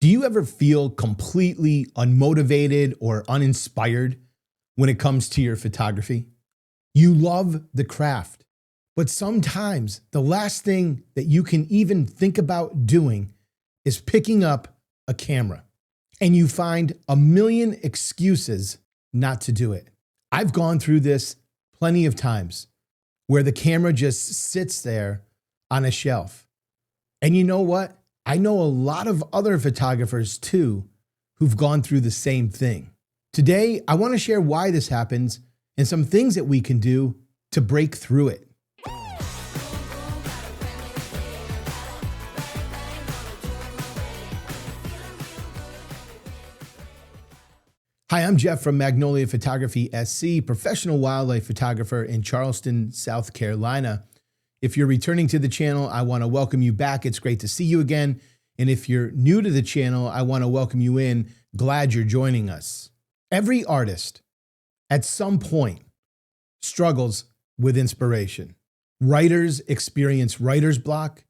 Do you ever feel completely unmotivated or uninspired when it comes to your photography? You love the craft, but sometimes the last thing that you can even think about doing is picking up a camera, and you find a million excuses not to do it. I've gone through this plenty of times where the camera just sits there on a shelf. And you know what? I know a lot of other photographers too who've gone through the same thing. Today, I want to share why this happens and some things that we can do to break through it. Hi, I'm Jeff from Magnolia Photography SC, professional wildlife photographer in Charleston, South Carolina. If you're returning to the channel, I want to welcome you back. It's great to see you again. And if you're new to the channel, I want to welcome you in. Glad you're joining us. Every artist at some point struggles with inspiration. Writers experience writer's block.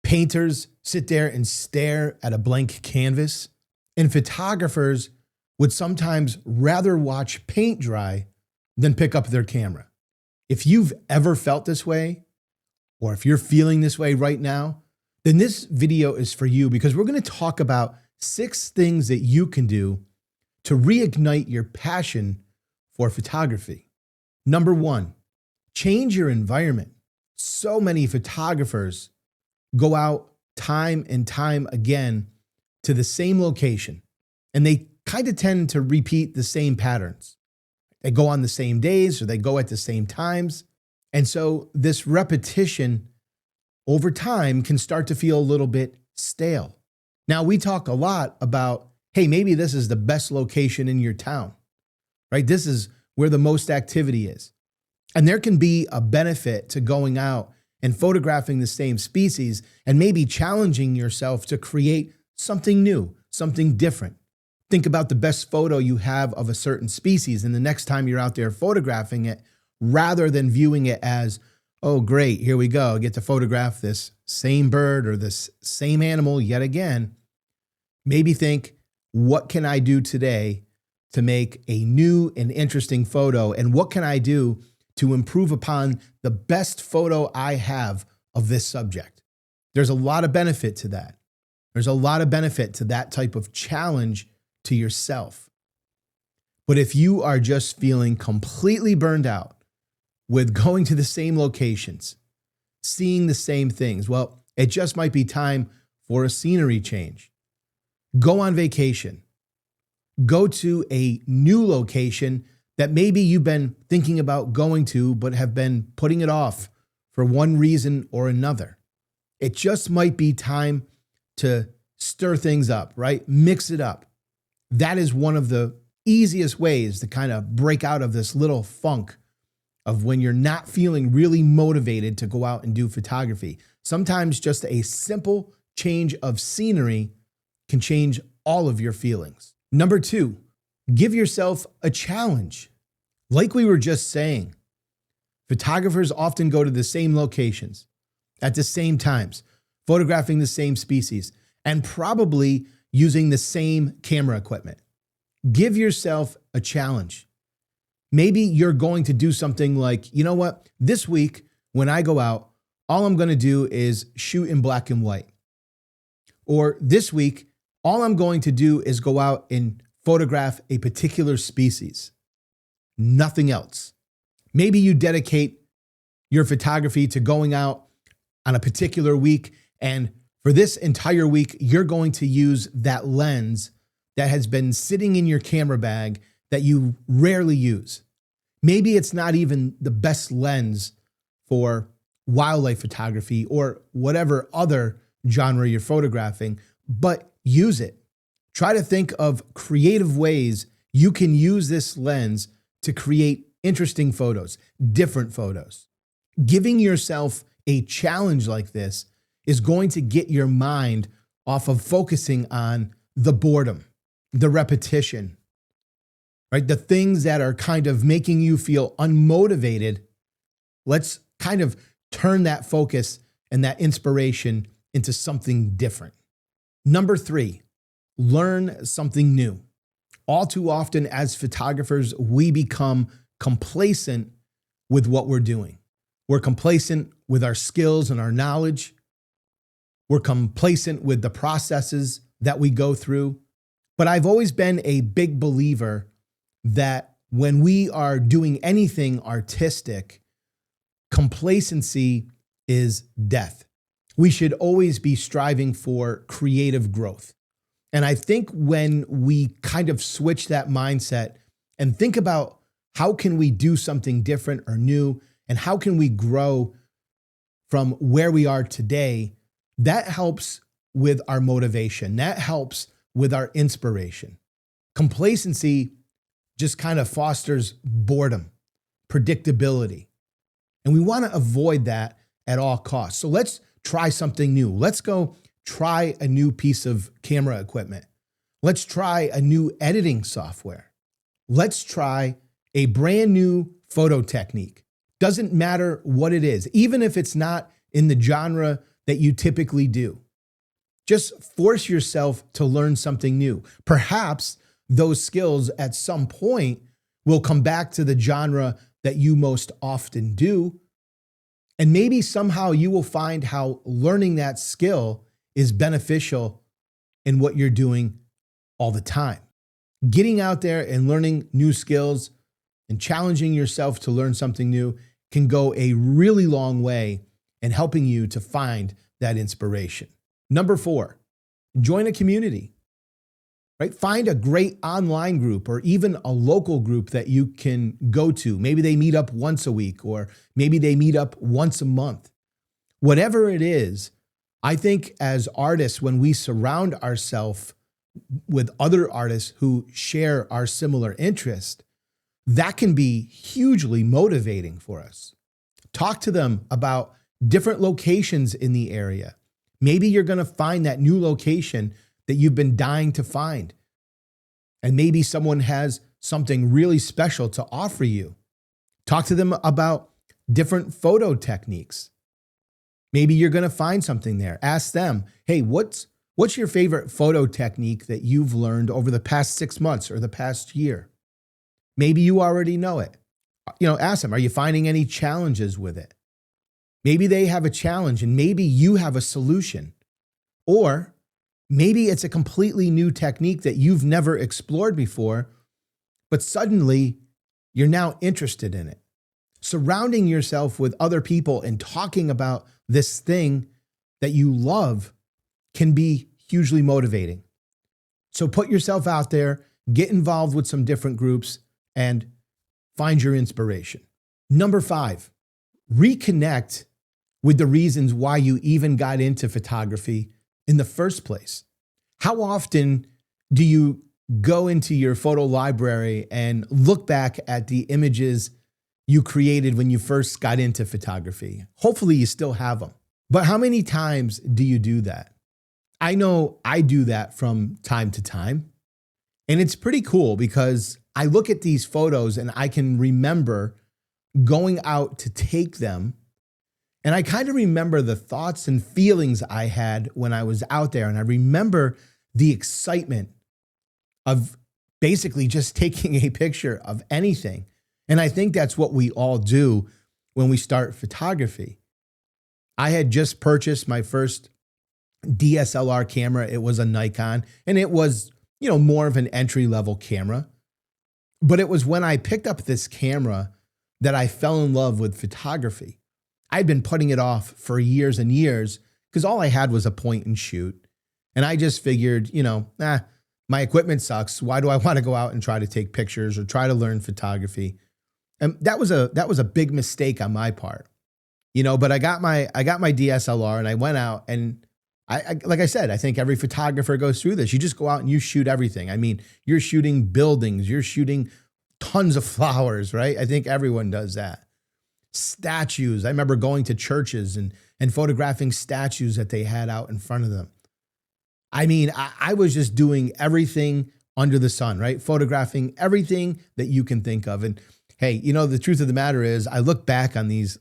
Painters sit there and stare at a blank canvas. And photographers would sometimes rather watch paint dry than pick up their camera. If you've ever felt this way, or if you're feeling this way right now, then this video is for you, because we're going to talk about 6 things that you can do to reignite your passion for photography. Number 1, change your environment. So many photographers go out time and time again to the same location, and they kind of tend to repeat the same patterns. They go on the same days, or they go at the same times. And so this repetition over time can start to feel a little bit stale. Now, we talk a lot about, hey, maybe this is the best location in your town, right? This is where the most activity is. And there can be a benefit to going out and photographing the same species and maybe challenging yourself to create something new, something different. Think about the best photo you have of a certain species, and the next time you're out there photographing it, rather than viewing it as, oh, great, here we go, I get to photograph this same bird or this same animal yet again, maybe think, what can I do today to make a new and interesting photo? And what can I do to improve upon the best photo I have of this subject? There's a lot of benefit to that. There's a lot of benefit to that type of challenge to yourself. But if you are just feeling completely burned out with going to the same locations, seeing the same things, well, it just might be time for a scenery change. Go on vacation. Go to a new location that maybe you've been thinking about going to, but have been putting it off for one reason or another. It just might be time to stir things up, right? Mix it up. That is one of the easiest ways to kind of break out of this little funk of when you're not feeling really motivated to go out and do photography. Sometimes just a simple change of scenery can change all of your feelings. Number 2, give yourself a challenge. Like we were just saying, photographers often go to the same locations at the same times, photographing the same species, and probably using the same camera equipment. Give yourself a challenge. Maybe you're going to do something like, you know what, this week when I go out, all I'm going to do is shoot in black and white. Or this week, all I'm going to do is go out and photograph a particular species. Nothing else. Maybe you dedicate your photography to going out on a particular week, and for this entire week, you're going to use that lens that has been sitting in your camera bag that you rarely use. Maybe it's not even the best lens for wildlife photography or whatever other genre you're photographing, but use it. Try to think of creative ways you can use this lens to create interesting photos, different photos. Giving yourself a challenge like this is going to get your mind off of focusing on the boredom, the repetition, right? The things that are kind of making you feel unmotivated. Let's kind of turn that focus and that inspiration into something different. Number 3, learn something new. All too often as photographers, we become complacent with what we're doing. We're complacent with our skills and our knowledge. We're complacent with the processes that we go through. But I've always been a big believer that when we are doing anything artistic, complacency is death. We should always be striving for creative growth. And I think when we kind of switch that mindset and think about how can we do something different or new, and how can we grow from where we are today, that helps with our motivation. That helps with our inspiration. Complacency just kind of fosters boredom, predictability. And we want to avoid that at all costs. So let's try something new. Let's go try a new piece of camera equipment. Let's try a new editing software. Let's try a brand new photo technique. Doesn't matter what it is, even if it's not in the genre that you typically do. Just force yourself to learn something new. Perhaps those skills at some point will come back to the genre that you most often do. And maybe somehow you will find how learning that skill is beneficial in what you're doing all the time. Getting out there and learning new skills and challenging yourself to learn something new can go a really long way in helping you to find that inspiration. Number 4, join a community, right? Find a great online group or even a local group that you can go to. Maybe they meet up once a week, or maybe they meet up once a month. Whatever it is, I think as artists, when we surround ourselves with other artists who share our similar interest, that can be hugely motivating for us. Talk to them about different locations in the area. Maybe you're going to find that new location that you've been dying to find. And maybe someone has something really special to offer you. Talk to them about different photo techniques. Maybe you're going to find something there. Ask them, hey, what's your favorite photo technique that you've learned over the past 6 months or the past year? Maybe you already know it. Ask them, are you finding any challenges with it? Maybe they have a challenge and maybe you have a solution. Or maybe it's a completely new technique that you've never explored before, but suddenly you're now interested in it. Surrounding yourself with other people and talking about this thing that you love can be hugely motivating. So put yourself out there, get involved with some different groups, and find your inspiration. Number 5, reconnect with the reasons why you even got into photography in the first place. How often do you go into your photo library and look back at the images you created when you first got into photography? Hopefully you still have them. But how many times do you do that? I know I do that from time to time. And it's pretty cool because I look at these photos and I can remember going out to take them. And I kind of remember the thoughts and feelings I had when I was out there. And I remember the excitement of basically just taking a picture of anything. And I think that's what we all do when we start photography. I had just purchased my first DSLR camera. It was a Nikon, and it was, more of an entry-level camera. But it was when I picked up this camera that I fell in love with photography. I'd been putting it off for years and years because all I had was a point and shoot. And I just figured, my equipment sucks. Why do I want to go out and try to take pictures or try to learn photography? And that was a big mistake on my part. But I got my DSLR and I went out, and I like I said, I think every photographer goes through this. You just go out and you shoot everything. I mean, you're shooting buildings, you're shooting tons of flowers, right? I think everyone does that. Statues. I remember going to churches and photographing statues that they had out in front of them. I mean, I was just doing everything under the sun, right? Photographing everything that you can think of. And hey, the truth of the matter is I look back on these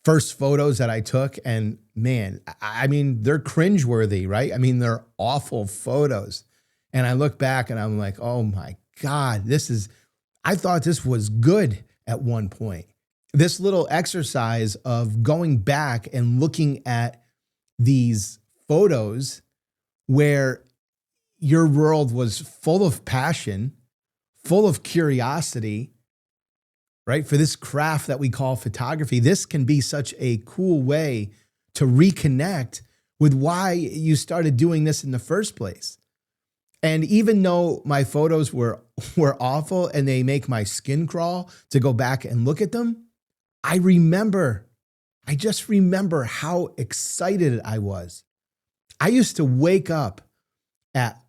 first photos that I took, and man, I mean, they're cringeworthy, right? I mean, they're awful photos. And I look back and I'm like, oh my God, I thought this was good at one point. This little exercise of going back and looking at these photos where your world was full of passion, full of curiosity, right? For this craft that we call photography, this can be such a cool way to reconnect with why you started doing this in the first place. And even though my photos were awful and they make my skin crawl to go back and look at them, I just remember how excited I was. I used to wake up at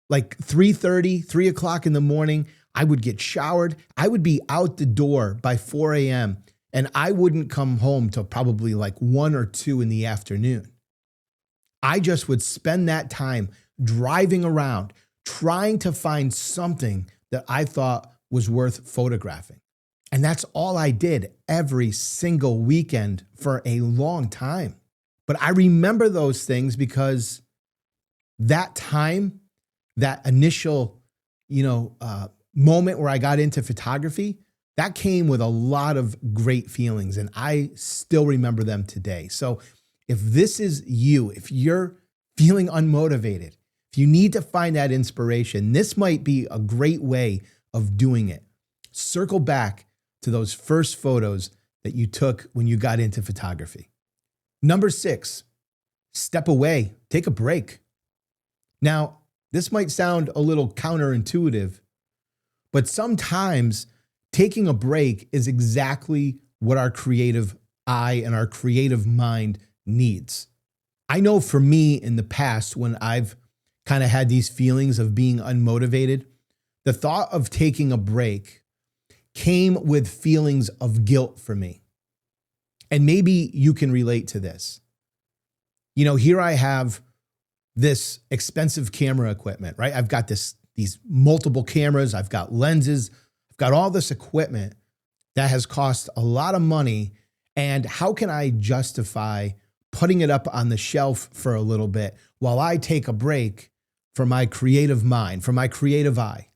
like 3:30, 3 o'clock in the morning. I would get showered. I would be out the door by 4 a.m. and I wouldn't come home till probably like 1 or 2 in the afternoon. I just would spend that time driving around, trying to find something that I thought was worth photographing. And that's all I did every single weekend for a long time. But I remember those things because that time, that initial, moment where I got into photography, that came with a lot of great feelings, and I still remember them today. So if this is you, if you're feeling unmotivated, if you need to find that inspiration, this might be a great way of doing it. Circle back to those first photos that you took when you got into photography. Number 6, step away, take a break. Now, this might sound a little counterintuitive, but sometimes taking a break is exactly what our creative eye and our creative mind needs. I know for me in the past, when I've kind of had these feelings of being unmotivated, the thought of taking a break came with feelings of guilt for me. And maybe you can relate to this. Here I have this expensive camera equipment, right? I've got these multiple cameras, I've got lenses, I've got all this equipment that has cost a lot of money. And how can I justify putting it up on the shelf for a little bit while I take a break for my creative mind, for my creative eye?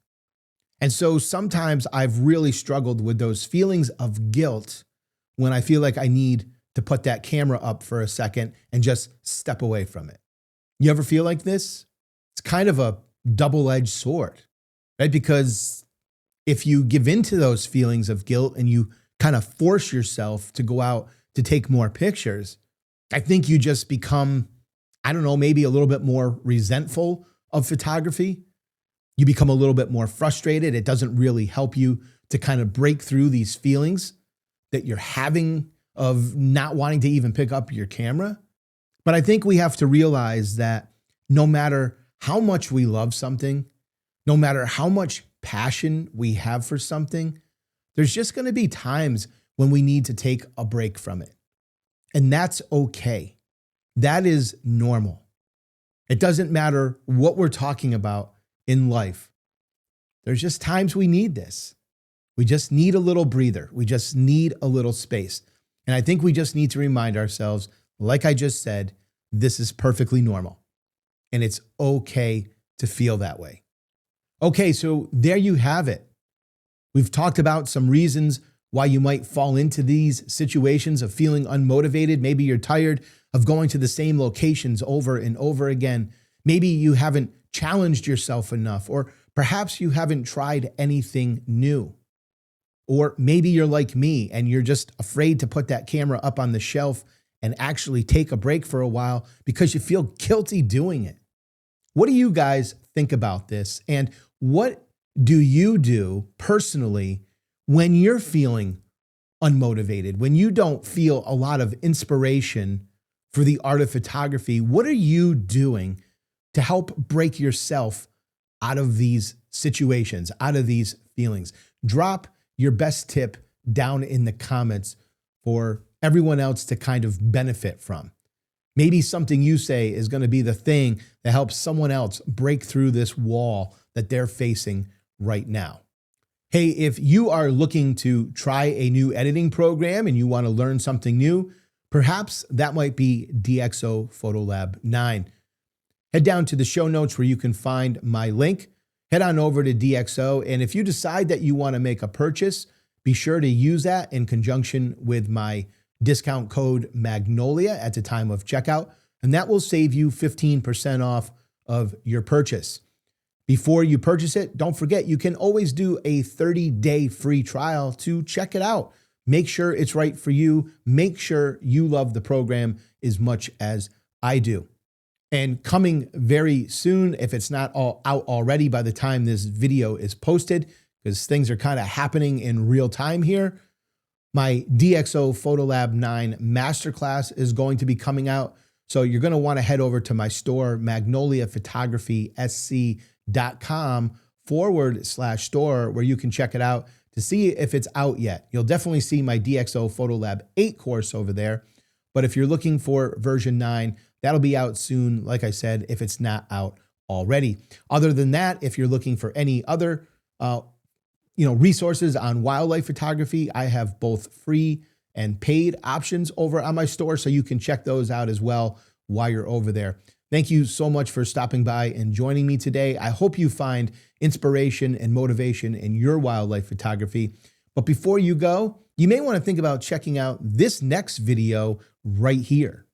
And so sometimes I've really struggled with those feelings of guilt when I feel like I need to put that camera up for a second and just step away from it. You ever feel like this? It's kind of a double-edged sword, right? Because if you give into those feelings of guilt and you kind of force yourself to go out to take more pictures, I think you just become, maybe a little bit more resentful of photography. You become a little bit more frustrated. It doesn't really help you to kind of break through these feelings that you're having of not wanting to even pick up your camera. But I think we have to realize that no matter how much we love something, no matter how much passion we have for something, there's just going to be times when we need to take a break from it. And that's okay. That is normal. It doesn't matter what we're talking about in life. There's just times we need this. We just need a little breather. We just need a little space. And I think we just need to remind ourselves, like I just said, this is perfectly normal. And it's okay to feel that way. Okay, so there you have it. We've talked about some reasons why you might fall into these situations of feeling unmotivated. Maybe you're tired of going to the same locations over and over again. Maybe you haven't challenged yourself enough, or perhaps you haven't tried anything new. Or maybe you're like me and you're just afraid to put that camera up on the shelf and actually take a break for a while because you feel guilty doing it. What do you guys think about this? And what do you do personally when you're feeling unmotivated, when you don't feel a lot of inspiration for the art of photography? What are you doing to help break yourself out of these situations, out of these feelings? Drop your best tip down in the comments for everyone else to kind of benefit from. Maybe something you say is going to be the thing that helps someone else break through this wall that they're facing right now. Hey, if you are looking to try a new editing program and you want to learn something new, Perhaps that might be DxO Photolab 9. Head down to the show notes where you can find my link. Head on over to DxO, and if you decide that you want to make a purchase, be sure to use that in conjunction with my discount code Magnolia at the time of checkout, and that will save you 15% off of your purchase. Before you purchase it, don't forget you can always do a 30-day free trial to check it out. Make sure it's right for you. Make sure you love the program as much as I do. And coming very soon, if it's not all out already by the time this video is posted, because things are kind of happening in real time here, my DxO Photolab 9 Masterclass is going to be coming out. So you're going to want to head over to my store, magnoliaphotographysc.com/store, where you can check it out to see if it's out yet. You'll definitely see my DxO Photolab 8 course over there. But if you're looking for version 9, that'll be out soon, like I said, if it's not out already. Other than that, if you're looking for any other resources on wildlife photography, I have both free and paid options over on my store, so you can check those out as well while you're over there. Thank you so much for stopping by and joining me today. I hope you find inspiration and motivation in your wildlife photography. But before you go, you may want to think about checking out this next video right here.